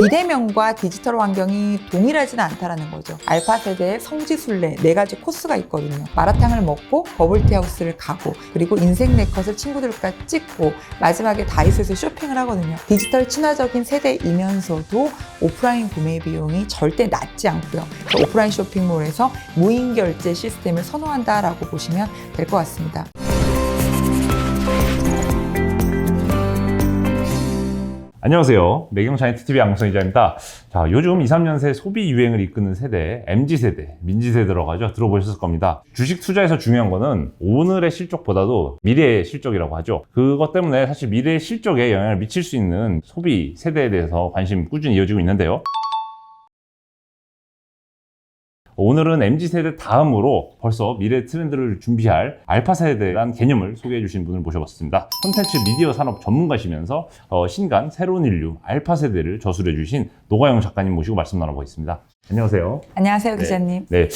비대면과 디지털 환경이 동일하지는 않다라는 거죠. 알파 세대의 성지순례 4가지 코스가 있거든요. 마라탕을 먹고 버블티하우스를 가고, 그리고 인생 네컷을 친구들과 찍고, 마지막에 다이소에서 쇼핑을 하거든요. 디지털 친화적인 세대이면서도 오프라인 구매 비용이 절대 낮지 않고요. 오프라인 쇼핑몰에서 무인 결제 시스템을 선호한다라고 보시면 될 것 같습니다. 안녕하세요. 매경차이트TV 양성희 기자입니다. 자, 요즘 2, 3년새 소비 유행을 이끄는 세대, MZ세대, 민지세대라고 하죠. 들어보셨을 겁니다. 주식 투자에서 중요한 거는 오늘의 실적보다도 미래의 실적이라고 하죠. 그것 때문에 사실 미래의 실적에 영향을 미칠 수 있는 소비 세대에 대해서 관심 꾸준히 이어지고 있는데요. 오늘은 MZ세대 다음으로 벌써 미래 트렌드를 준비할 알파세대라는 개념을 소개해 주신 분을 모셔봤습니다. 콘텐츠 미디어 산업 전문가시면서 신간 새로운 인류 알파세대를 저술해 주신 노가영 작가님 모시고 말씀 나눠보겠습니다. 안녕하세요. 안녕하세요, 기자님. 네.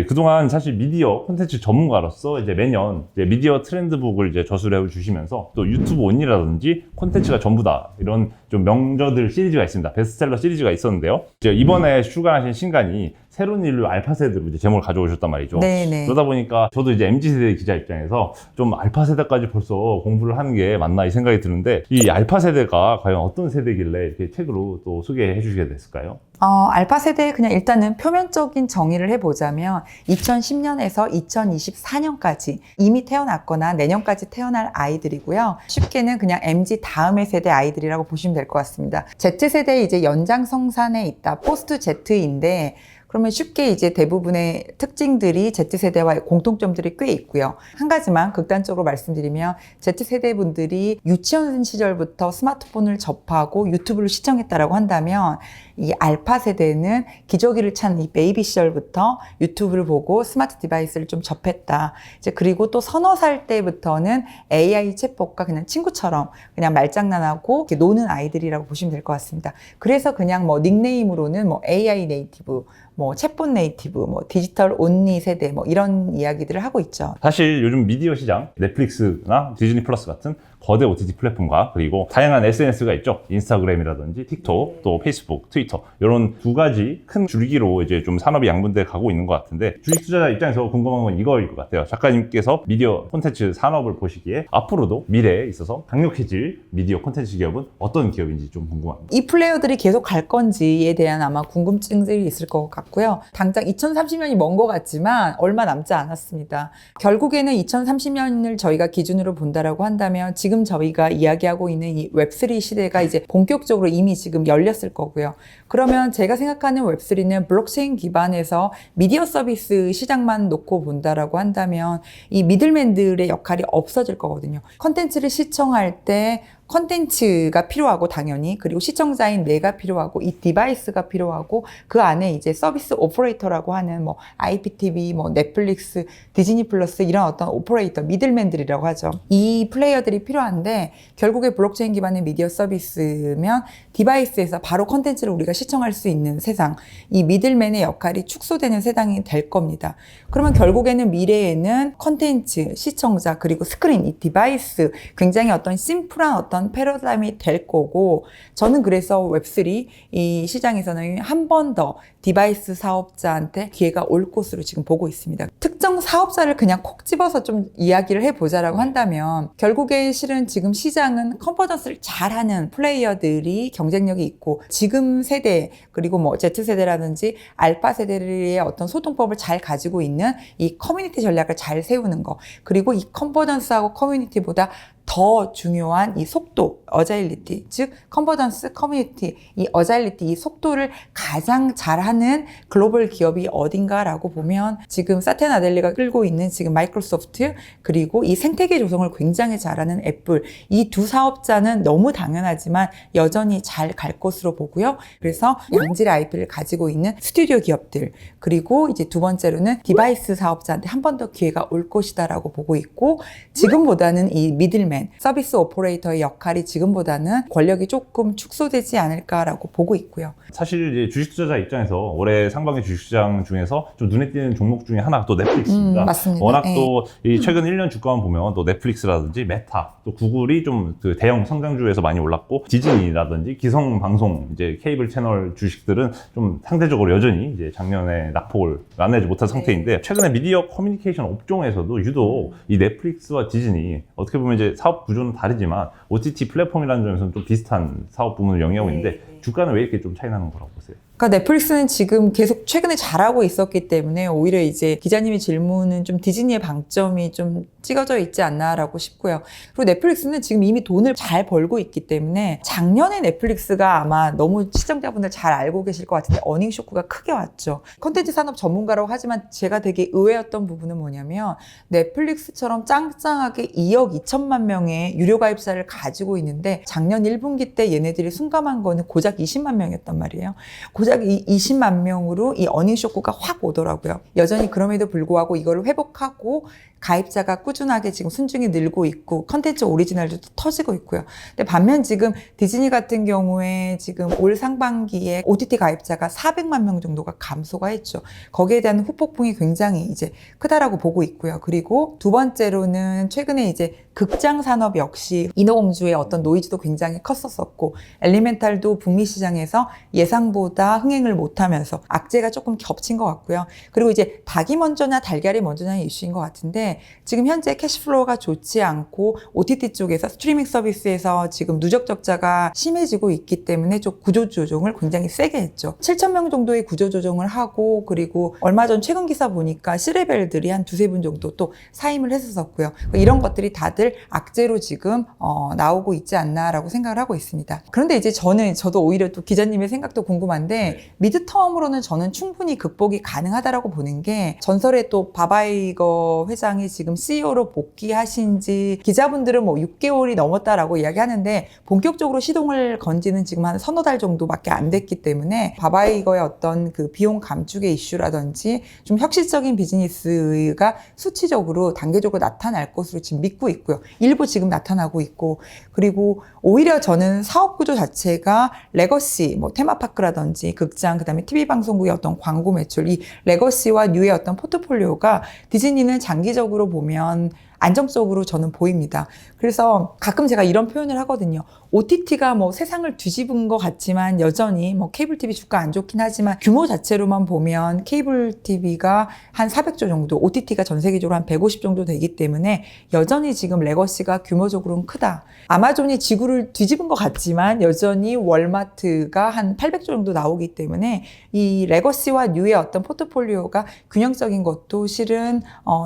그동안 사실 미디어 콘텐츠 전문가로서 이제 매년 미디어 트렌드북을 이제 저술해 주시면서 또 유튜브 온이라든지 콘텐츠가 전부다 이런 좀 명저들 시리즈가 있습니다. 베스트셀러 시리즈가 있었는데요. 이제 이번에 출간하신 신간이 새로운 인류 알파세대로 이제 제목을 가져오셨단 말이죠. 네네. 그러다 보니까 저도 이제 MZ세대 기자 입장에서 좀 알파세대까지 벌써 공부를 하는 게 맞나 이 생각이 드는데, 이 알파세대가 과연 어떤 세대길래 이렇게 책으로 또 소개해 주시게 됐을까요? 알파 세대 그냥 일단은 표면적인 정의를 해보자면 2010년에서 2024년까지 이미 태어났거나 내년까지 태어날 아이들이고요. 쉽게는 그냥 MZ 다음의 세대 아이들이라고 보시면 될 것 같습니다. Z세대의 이제 연장성산에 있다. 포스트 Z인데, 그러면 쉽게 이제 대부분의 특징들이 Z세대와 공통점들이 꽤 있고요. 한 가지만 극단적으로 말씀드리면 Z세대 분들이 유치원 시절부터 스마트폰을 접하고 유튜브를 시청했다라고 한다면, 이 알파 세대는 기저귀를 찬 이 베이비 시절부터 유튜브를 보고 스마트 디바이스를 좀 접했다. 이제 그리고 또 서너 살 때부터는 AI 챗봇과 그냥 친구처럼 그냥 말장난하고 이렇게 노는 아이들이라고 보시면 될 것 같습니다. 그래서 그냥 뭐 닉네임으로는 뭐 AI 네이티브, 뭐 챗봇 네이티브, 뭐 디지털 온리 세대, 뭐 이런 이야기들을 하고 있죠. 사실 요즘 미디어 시장, 넷플릭스나 디즈니 플러스 같은 거대 OTT 플랫폼과 그리고 다양한 SNS가 있죠. 인스타그램이라든지 틱톡, 또 페이스북, 트위터 이런 두 가지 큰 줄기로 이제 좀 산업이 양분돼 가고 있는 것 같은데, 주식 투자자 입장에서 궁금한 건 이거일 것 같아요. 작가님께서 미디어 콘텐츠 산업을 보시기에 앞으로도 미래에 있어서 강력해질 미디어 콘텐츠 기업은 어떤 기업인지 좀 궁금합니다. 이 플레이어들이 계속 갈 건지에 대한 아마 궁금증들이 있을 것 같고요. 당장 2030년이 먼 것 같지만 얼마 남지 않았습니다. 결국에는 2030년을 저희가 기준으로 본다라고 한다면 지금 저희가 이야기하고 있는 이 웹3 시대가 이제 본격적으로 이미 지금 열렸을 거고요. 그러면 제가 생각하는 웹3는 블록체인 기반에서 미디어 서비스 시장만 놓고 본다라고 한다면 이 미들맨들의 역할이 없어질 거거든요. 컨텐츠를 시청할 때 컨텐츠가 필요하고 당연히, 그리고 시청자인 내가 필요하고 이 디바이스가 필요하고 그 안에 이제 서비스 오퍼레이터라고 하는 뭐 IPTV, 뭐 넷플릭스, 디즈니 플러스 이런 어떤 오퍼레이터, 미들맨들이라고 하죠. 이 플레이어들이 필요한데 결국에 블록체인 기반의 미디어 서비스면 디바이스에서 바로 컨텐츠를 우리가 시청할 수 있는 세상, 이 미들맨의 역할이 축소되는 세상이 될 겁니다. 그러면 결국에는 미래에는 컨텐츠, 시청자, 그리고 스크린, 이 디바이스 굉장히 어떤 심플한 어떤 패러다임이 될 거고, 저는 그래서 웹3 이 시장에서는 한 번 더 디바이스 사업자한테 기회가 올 것으로 지금 보고 있습니다. 특정 사업자를 그냥 콕 집어서 좀 이야기를 해보자라고 한다면 결국에 실은 지금 시장은 컨버전스를 잘하는 플레이어들이 경쟁력이 있고, 지금 세대 그리고 뭐 Z세대라든지 알파 세대의 어떤 소통법을 잘 가지고 있는 이 커뮤니티 전략을 잘 세우는 거, 그리고 이 컨버전스하고 커뮤니티보다 더 중요한 이 속도, 어자일리티, 즉 컨버전스, 커뮤니티, 이 어자일리티, 이 속도를 가장 잘하는 글로벌 기업이 어딘가라고 보면 지금 사티아 나델리가 끌고 있는 지금 마이크로소프트, 그리고 이 생태계 조성을 굉장히 잘하는 애플, 이 두 사업자는 너무 당연하지만 여전히 잘 갈 것으로 보고요. 그래서 양질의 IP를 가지고 있는 스튜디오 기업들, 그리고 이제 두 번째로는 디바이스 사업자한테 한 번 더 기회가 올 것이다라고 보고 있고, 지금보다는 이 미들맨, 미들맨, 서비스 오퍼레이터의 역할이 지금보다는 권력이 조금 축소되지 않을까라고 보고 있고요. 사실 이제 주식 투자자 입장에서 올해 상반기 주식시장 중에서 좀 눈에 띄는 종목 중에 하나가 또 넷플릭스입니다. 맞습니다. 워낙 네. 또 이 최근 1년 주가만 보면 또 넷플릭스라든지 메타, 또 구글이 좀 그 대형 성장주에서 많이 올랐고, 디즈니라든지 기성 방송 이제 케이블 채널 주식들은 좀 상대적으로 여전히 이제 작년에 낙폭을 만나지 못한 상태인데, 최근에 미디어 커뮤니케이션 업종에서도 유독 이 넷플릭스와 디즈니, 어떻게 보면 이제 사업 구조는 다르지만 OTT 플랫폼이라는 점에서는 좀 비슷한 사업 부문을 영위하고 있는데, 주가는 왜 이렇게 좀 차이 나는 거라고 보세요? 그러니까 넷플릭스는 지금 계속 최근에 잘하고 있었기 때문에 오히려 이제 기자님의 질문은 좀 디즈니의 방점이 좀 찍어져 있지 않나라고 싶고요. 그리고 넷플릭스는 지금 이미 돈을 잘 벌고 있기 때문에 작년에 넷플릭스가 아마 너무 시청자분들 잘 알고 계실 것 같은데 어닝 쇼크가 크게 왔죠. 컨텐츠 산업 전문가라고 하지만 제가 되게 의외였던 부분은 뭐냐면 넷플릭스처럼 짱짱하게 2억 2천만 명의 유료 가입자를 가지고 있는데 작년 1분기 때 얘네들이 순감한 거는 고작 20만 명이었단 말이에요. 고작 이 20만 명으로 이 어닝 쇼크가 확 오더라고요. 여전히 그럼에도 불구하고 이거를 회복하고 가입자가 꾸준하게 지금 순증이 늘고 있고 컨텐츠 오리지널도 터지고 있고요. 근데 반면 지금 디즈니 같은 경우에 지금 올 상반기에 OTT 가입자가 400만 명 정도가 감소가 했죠. 거기에 대한 후폭풍이 굉장히 이제 크다라고 보고 있고요. 그리고 두 번째로는 최근에 이제 극장 산업 역시 인어공주의 어떤 노이즈도 굉장히 컸었었고, 엘리멘탈도 북미 시장에서 예상보다 흥행을 못하면서 악재가 조금 겹친 것 같고요. 그리고 이제 닭이 먼저냐 달걀이 먼저냐의 이슈인 것 같은데, 지금 현재 캐시플로우가 좋지 않고 OTT 쪽에서 스트리밍 서비스에서 지금 누적 적자가 심해지고 있기 때문에 좀 구조조정을 굉장히 세게 했죠. 7천 명 정도의 구조조정을 하고, 그리고 얼마 전 최근 기사 보니까 C레벨들이 한 두세 분 정도 또 사임을 했었고요. 이런 것들이 다들 악재로 지금 나오고 있지 않나라고 생각을 하고 있습니다. 그런데 이제 저도 오히려 또 기자님의 생각도 궁금한데, 미드텀으로는 저는 충분히 극복이 가능하다라고 보는 게, 전설의 또 바바이거 회장이 지금 CEO로 복귀하신 지 기자분들은 뭐 6개월이 넘었다라고 이야기하는데, 본격적으로 시동을 건지는 지금 한 서너 달 정도밖에 안 됐기 때문에 바바이거의 어떤 그 비용 감축의 이슈라든지 좀 혁신적인 비즈니스가 수치적으로 단계적으로 나타날 것으로 지금 믿고 있고요. 일부 지금 나타나고 있고, 그리고 오히려 저는 사업 구조 자체가 레거시, 뭐 테마파크라든지 극장, 그다음에 TV 방송국의 어떤 광고 매출, 이 레거시와 뉴의 어떤 포트폴리오가 디즈니는 장기적으로 보면 안정적으로 저는 보입니다. 그래서 가끔 제가 이런 표현을 하거든요. OTT가 뭐 세상을 뒤집은 것 같지만 여전히 뭐 케이블 TV 주가 안 좋긴 하지만 규모 자체로만 보면 케이블 TV가 한 400조 정도, OTT가 전 세계적으로 한 150 정도 되기 때문에 여전히 지금 레거시가 규모적으로는 크다. 아마존이 지구를 뒤집은 것 같지만 여전히 월마트가 한 800조 정도 나오기 때문에 이 레거시와 뉴의 어떤 포트폴리오가 균형적인 것도 실은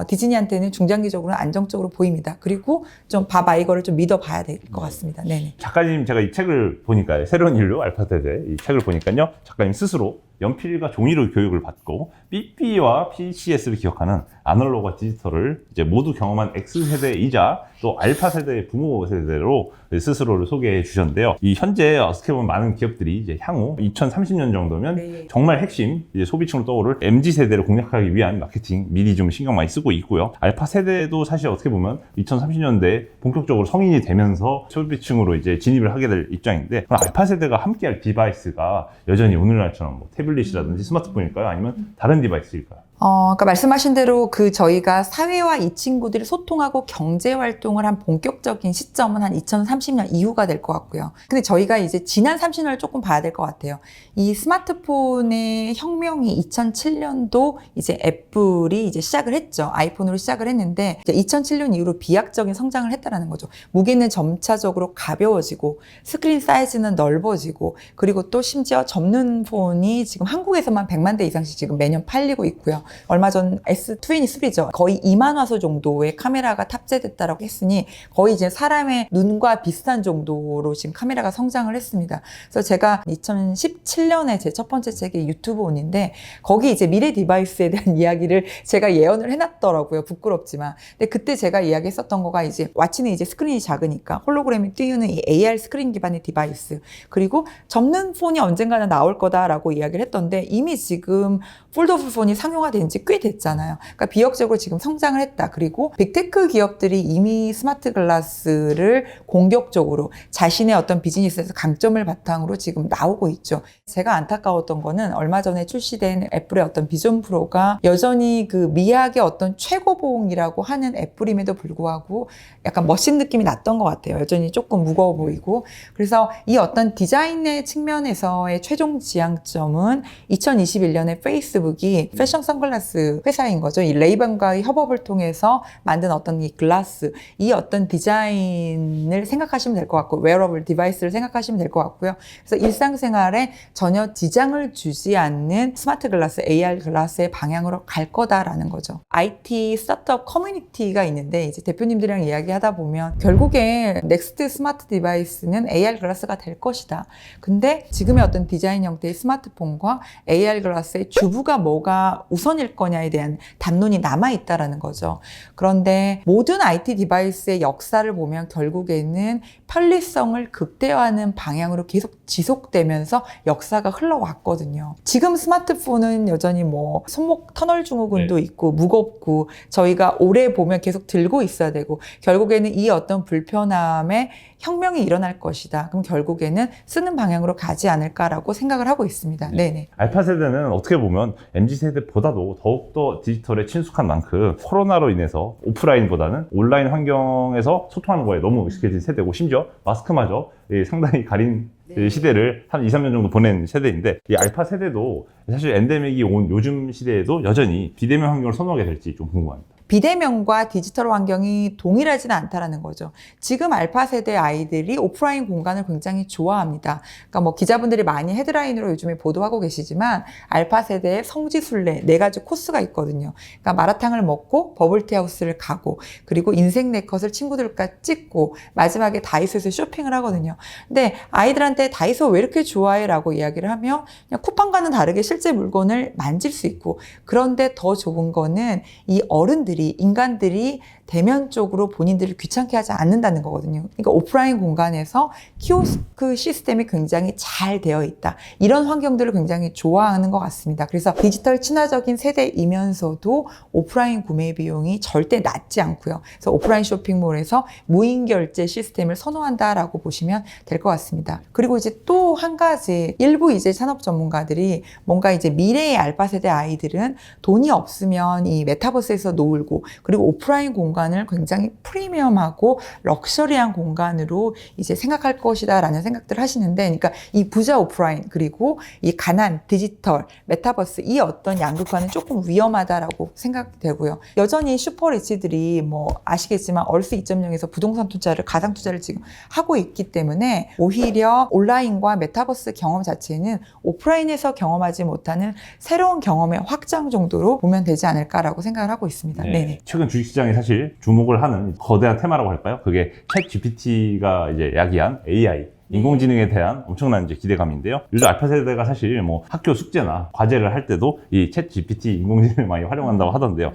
디즈니한테는 중장기적으로 안정적으로 보입니다. 그리고 좀 봐봐, 이거를 좀 믿어봐야 될 것 같습니다. 네네. 작가님, 제가 이 책을 보니까요, 새로운 인류 알파 세대 이 책을 보니까요, 작가님 스스로 연필과 종이로 교육을 받고 PP와 PCS를 기억하는 아날로그와 디지털을 이제 모두 경험한 X세대이자 또 알파 세대의 부모 세대로 스스로를 소개해 주셨는데요. 이 현재 어떻게 보면 많은 기업들이 이제 향후 2030년 정도면 정말 핵심 이제 소비층으로 떠오를 MZ 세대를 공략하기 위한 마케팅 미리 좀 신경 많이 쓰고 있고요. 알파 세대도 사실 어떻게 보면 2030년대에 본격적으로 성인이 되면서 소비층으로 이제 진입을 하게 될 입장인데, 그럼 알파 세대가 함께할 디바이스가 여전히 오늘날처럼 뭐 태블릿이라든지 스마트폰일까요? 아니면 다른 디바이스일까요? 그러니까 말씀하신 대로 저희가 사회와 이 친구들이 소통하고 경제 활동을 한 본격적인 시점은 한 2030년 이후가 될 것 같고요. 근데 저희가 이제 지난 30년을 조금 봐야 될 것 같아요. 이 스마트폰의 혁명이 2007년도 이제 애플이 이제 시작을 했죠. 아이폰으로 시작을 했는데, 이제 2007년 이후로 비약적인 성장을 했다라는 거죠. 무게는 점차적으로 가벼워지고, 스크린 사이즈는 넓어지고, 그리고 또 심지어 접는 폰이 지금 한국에서만 100만 대 이상씩 지금 매년 팔리고 있고요. 얼마 전 S23죠. 거의 2만 화소 정도의 카메라가 탑재됐다라고 했으니 거의 이제 사람의 눈과 비슷한 정도로 지금 카메라가 성장을 했습니다. 그래서 제가 2017년에 제 첫 번째 책이 유튜브 온인데, 거기 이제 미래 디바이스에 대한 이야기를 제가 예언을 해놨더라고요. 부끄럽지만. 근데 그때 제가 이야기했었던 거가 이제 와치는 이제 스크린이 작으니까 홀로그램이 띄우는 이 AR 스크린 기반의 디바이스, 그리고 접는 폰이 언젠가는 나올 거다라고 이야기를 했던데, 이미 지금 폴더블 폰이 상용화 된 지 꽤 됐잖아요. 그러니까 비역적으로 지금 성장을 했다. 그리고 빅테크 기업들이 이미 스마트 글라스를 공격적으로 자신의 어떤 비즈니스에서 강점을 바탕으로 지금 나오고 있죠. 제가 안타까웠던 거는 얼마 전에 출시된 애플의 어떤 비전 프로가 여전히 그 미학의 어떤 최고봉이라고 하는 애플임에도 불구하고 약간 멋진 느낌이 났던 것 같아요. 여전히 조금 무거워 보이고. 그래서 이 어떤 디자인의 측면에서의 최종 지향점은 2021년에 페이스북이 패션 선글라스 회사인 거죠. 이 레이번과의 협업을 통해서 만든 어떤 이 글라스, 이 어떤 디자인을 생각하시면 될 것 같고, 웨어러블 디바이스를 생각하시면 될 것 같고요. 그래서 일상생활에 전혀 지장을 주지 않는 스마트 글라스, AR 글라스의 방향으로 갈 거다라는 거죠. IT 스타트업 커뮤니티가 있는데 이제 대표님들이랑 이야기하다 보면 결국에 넥스트 스마트 디바이스는 AR 글라스가 될 것이다. 근데 지금의 어떤 디자인 형태의 스마트폰과 AR 글라스의 주부가 뭐가 우선일 거냐에 대한 담론이 남아있다라는 거죠. 그런데 모든 IT 디바이스의 역사를 보면 결국에는 편리성을 극대화하는 방향으로 계속 지속되면서 역사가 흘러왔거든요. 지금 스마트폰은 여전히 뭐 손목 터널 증후군도 있고 무겁고 저희가 오래 보면 계속 들고 있어야 되고 결국에는 이 어떤 불편함에 혁명이 일어날 것이다. 그럼 결국에는 쓰는 방향으로 가지 않을까라고 생각을 하고 있습니다. 네네. 알파 세대는 어떻게 보면 MZ 세대보다도 더욱더 디지털에 친숙한 만큼 코로나로 인해서 오프라인보다는 온라인 환경에서 소통하는 거에 너무 익숙해진 세대고 심지어 마스크마저 상당히 가린 시대를 한 2, 3년 정도 보낸 세대인데 이 알파 세대도 사실 엔데믹이 온 요즘 시대에도 여전히 비대면 환경을 선호하게 될지 좀 궁금합니다. 비대면과 디지털 환경이 동일하지는 않다라는 거죠. 지금 알파 세대 아이들이 오프라인 공간을 굉장히 좋아합니다. 그러니까 뭐 기자분들이 많이 헤드라인으로 요즘에 보도하고 계시지만 알파 세대의 성지순례 4가지 코스가 있거든요. 그러니까 마라탕을 먹고 버블티하우스를 가고 그리고 인생 네컷을 친구들과 찍고 마지막에 다이소에서 쇼핑을 하거든요. 근데 아이들한테 다이소 왜 이렇게 좋아해? 라고 이야기를 하면 그냥 쿠팡과는 다르게 실제 물건을 만질 수 있고 그런데 더 좋은 거는 이 어른들이 인간들이 대면적으로 본인들을 귀찮게 하지 않는다는 거거든요. 그러니까 오프라인 공간에서 키오스크 시스템이 굉장히 잘 되어 있다. 이런 환경들을 굉장히 좋아하는 것 같습니다. 그래서 디지털 친화적인 세대이면서도 오프라인 구매 비용이 절대 낮지 않고요. 그래서 오프라인 쇼핑몰에서 무인 결제 시스템을 선호한다라고 보시면 될 것 같습니다. 그리고 이제 또 한 가지 일부 이제 산업 전문가들이 뭔가 이제 미래의 알파 세대 아이들은 돈이 없으면 이 메타버스에서 놀고 그리고 오프라인 공간을 굉장히 프리미엄하고 럭셔리한 공간으로 이제 생각할 것이다라는 생각들을 하시는데 그러니까 이 부자 오프라인 그리고 이 가난 디지털 메타버스 이 어떤 양극화는 조금 위험하다라고 생각되고요. 여전히 슈퍼리치들이 뭐 아시겠지만 얼스 2.0에서 부동산 투자를 가상 투자를 지금 하고 있기 때문에 오히려 온라인과 메타버스 경험 자체는 오프라인에서 경험하지 못하는 새로운 경험의 확장 정도로 보면 되지 않을까라고 생각을 하고 있습니다. 네네. 최근 주식시장이 사실 주목을 하는 거대한 테마라고 할까요? 그게 챗 GPT가 이제 야기한 AI 인공지능에 대한 엄청난 이제 기대감인데요. 요즘 알파 세대가 사실 뭐 학교 숙제나 과제를 할 때도 이 챗 GPT 인공지능을 많이 활용한다고 하던데요.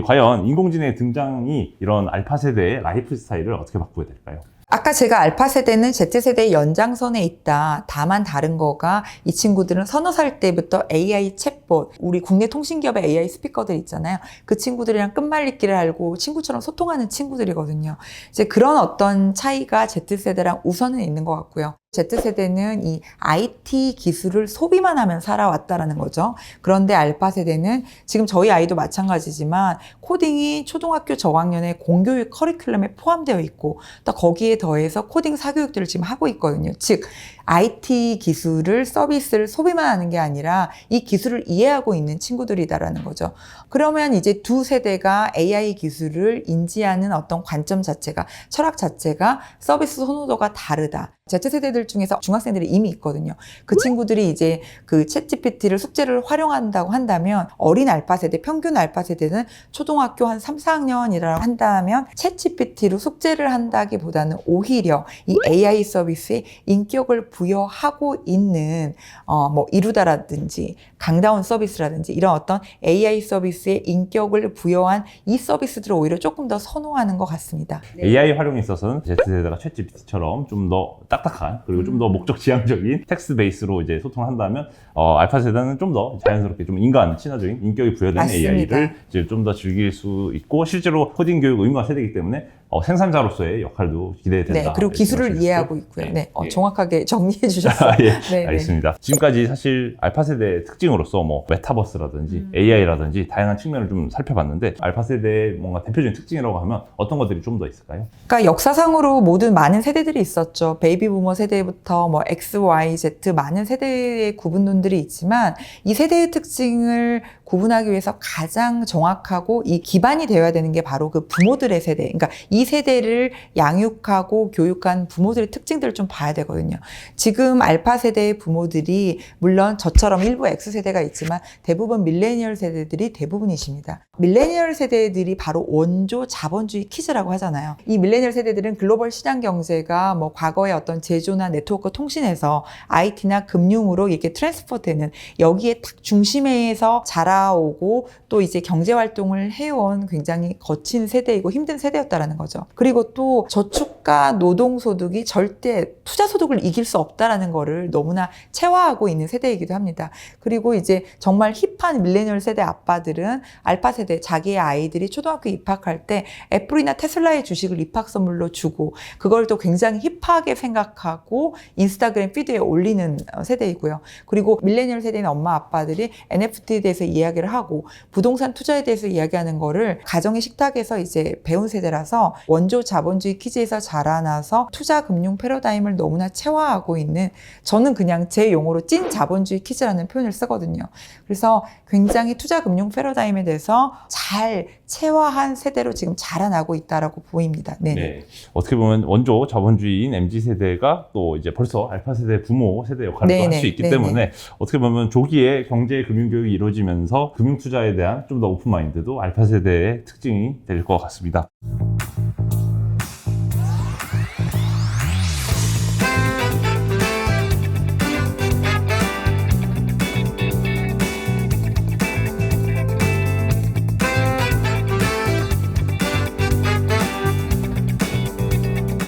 과연 인공지능의 등장이 이런 알파 세대의 라이프 스타일을 어떻게 바꾸게 될까요? 아까 제가 알파 세대는 Z세대의 연장선에 있다. 다만 다른 거가 이 친구들은 서너 살 때부터 AI 챗봇, 우리 국내 통신기업의 AI 스피커들 있잖아요. 그 친구들이랑 끝말잇기를 알고 친구처럼 소통하는 친구들이거든요. 이제 그런 어떤 차이가 Z세대랑 우선은 있는 것 같고요. Z세대는 이 IT 기술을 소비만 하면 살아왔다라는 거죠. 그런데 알파 세대는 지금 저희 아이도 마찬가지지만 코딩이 초등학교 저학년의 공교육 커리큘럼에 포함되어 있고 또 거기에 더해서 코딩 사교육들을 지금 하고 있거든요. 즉 IT 기술을 서비스를 소비만 하는 게 아니라 이 기술을 이해하고 있는 친구들이다라는 거죠. 그러면 이제 두 세대가 AI 기술을 인지하는 어떤 관점 자체가 철학 자체가 서비스 선호도가 다르다. Z세대들 중에서 중학생들이 이미 있거든요. 그 친구들이 이제 그 챗GPT를 숙제를 활용한다고 한다면 어린 알파 세대, 평균 알파 세대는 초등학교 한 3, 4학년이라고 한다면 챗GPT로 숙제를 한다기보다는 오히려 이 AI 서비스의 인격을 부여하고 있는 뭐 이루다라든지 강다운 서비스라든지 이런 어떤 AI 서비스의 인격을 부여한 이 서비스들을 오히려 조금 더 선호하는 것 같습니다. AI 활용에 있어서는 Z세대가 챗GPT처럼 좀 더 딱딱한 그리고 좀 더 목적 지향적인 텍스트 베이스로 이제 소통을 한다면 알파 세대는 좀 더 자연스럽게 좀 인간 친화적인 인격이 부여된 맞습니다. AI를 이제 좀 더 즐길 수 있고 실제로 코딩 교육 의무화 세대이기 때문에 생산자로서의 역할도 기대된다. 네, 그리고 기술을 이해하고 있고요. 네, 정확하게 정리해 주셨어요. 예, 네, 알겠습니다. 지금까지 사실 알파 세대의 특징으로서 뭐 메타버스라든지 AI라든지 다양한 측면을 좀 살펴봤는데 알파 세대의 뭔가 대표적인 특징이라고 하면 어떤 것들이 좀 더 있을까요? 그러니까 역사상으로 모든 많은 세대들이 있었죠. 베이비 부머 세대부터 뭐 X, Y, Z 많은 세대의 구분론들이 있지만 이 세대의 특징을 구분하기 위해서 가장 정확하고 이 기반이 되어야 되는 게 바로 그 부모들의 세대. 그러니까 이 세대를 양육하고 교육한 부모들의 특징들을 좀 봐야 되거든요. 지금 알파 세대의 부모들이 물론 저처럼 일부 X세대가 있지만 대부분 밀레니얼 세대들이 대부분이십니다. 밀레니얼 세대들이 바로 원조 자본주의 키즈라고 하잖아요. 이 밀레니얼 세대들은 글로벌 시장 경제가 뭐 과거의 어떤 제조나 네트워크 통신에서 IT나 금융으로 이렇게 트랜스퍼 되는 여기에 딱 중심에서 자라오고 또 이제 경제 활동을 해온 굉장히 거친 세대이고 힘든 세대였다라는 거죠. 그리고 또 저축과 노동소득이 절대 투자소득을 이길 수 없다라는 거를 너무나 체화하고 있는 세대이기도 합니다. 그리고 이제 정말 힙한 밀레니얼 세대 아빠들은 알파 세대 자기의 아이들이 초등학교 입학할 때 애플이나 테슬라의 주식을 입학 선물로 주고 그걸 또 굉장히 힙하게 생각하고 인스타그램 피드에 올리는 세대이고요. 그리고 밀레니얼 세대인 엄마 아빠들이 NFT에 대해서 이야기를 하고 부동산 투자에 대해서 이야기하는 거를 가정의 식탁에서 이제 배운 세대라서 원조 자본주의 키즈에서 자라나서 투자 금융 패러다임을 너무나 체화하고 있는 저는 그냥 제 용어로 찐 자본주의 키즈라는 표현을 쓰거든요. 그래서 굉장히 투자 금융 패러다임에 대해서 잘 체화한 세대로 지금 자라나고 있다라고 보입니다. 네. 어떻게 보면 원조 자본주의인 MZ세대가 또 이제 벌써 알파 세대 부모 세대 역할을 할 수 있기 때문에 어떻게 보면 조기에 경제 금융 교육이 이루어지면서 금융 투자에 대한 좀 더 오픈 마인드도 알파 세대의 특징이 될 것 같습니다.